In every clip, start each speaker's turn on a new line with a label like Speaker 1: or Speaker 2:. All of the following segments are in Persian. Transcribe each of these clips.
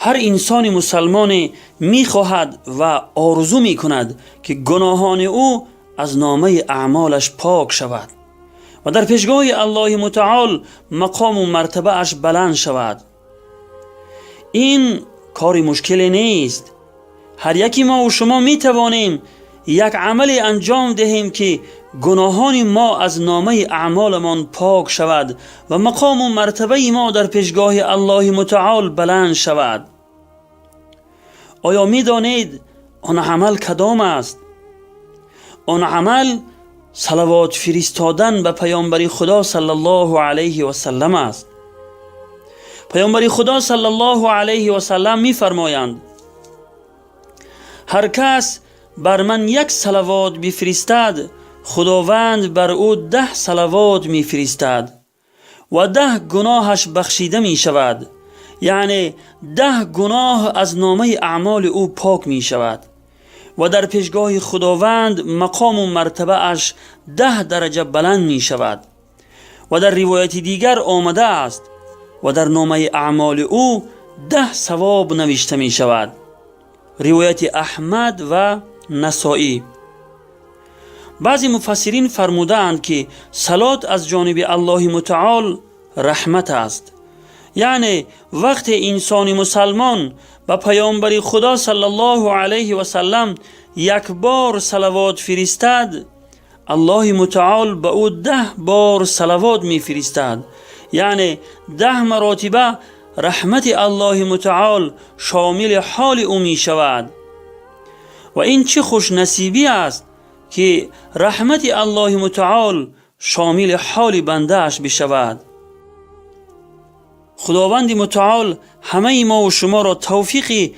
Speaker 1: هر انسان مسلمان میخواهد و آرزو میکند که گناهان او از نامه اعمالش پاک شود و در پیشگاه الله متعال مقام و مرتبه اش بلند شود. این کاری مشکلی نیست. هر یکی ما و شما می توانیم یک عملی انجام دهیم که گناهان ما از نامه اعمالمان پاک شود و مقام و مرتبه ما در پیشگاه الله متعال بلند شود. آیا می دانید آن عمل کدام است؟ آن عمل صلوات فرستادن به پیامبر خدا صلی الله علیه و سلم است. پیامبر خدا صلی الله علیه و سلم می فرمایند هر کس بر من یک صلوات بفرستد خداوند بر او 10 صلوات می فرستد و 10 گناهش بخشیده می شود، یعنی 10 گناه از نامه اعمال او پاک می شود و در پیشگاه خداوند مقام و مرتبه اش 10 درجه بلند می شود. و در روایت دیگر آمده است و در نامه اعمال او 10 ثواب نوشته می شود. روایت احمد و نسائی. بعضی مفسرین فرمودند که صلات از جانب الله متعال رحمت است، یعنی وقت انسان مسلمان به پیامبر خدا صلی الله علیه و سلم یک بار صلوات فرستد، الله متعال به او 10 بار صلوات می فرستد، یعنی 10 مراتبه رحمت الله متعال شامل حال او می شود. و این چه خوش نصیبی است که رحمت الله متعال شامل حال بنده اش بشود. خداوند متعال همه ما و شما را توفیق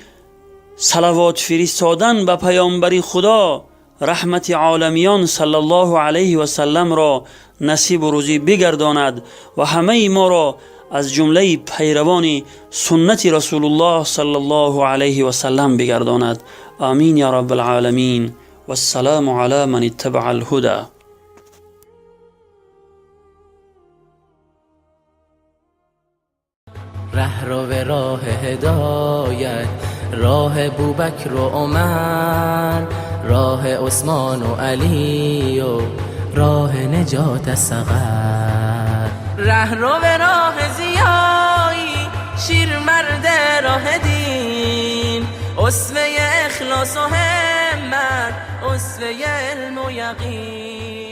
Speaker 1: صلوات فرستادن به پیامبر خدا رحمت عالمیان صلی الله علیه و سلم را نصیب و روزی بگرداند و همه ما را از جمله پیروان سنت رسول الله صلی الله علیه و سلم بگرداند. آمین یا رب العالمین. و السلام علی من اتبع الهدى.
Speaker 2: ره رو به راه هدایت، راه بوبکر و عمر، راه عثمان و علی و راه نجات صغر. ره رو به راه زیایی، شیر مرد راه دین، اسوه اخلاص و همت، اسوه علم و یقین.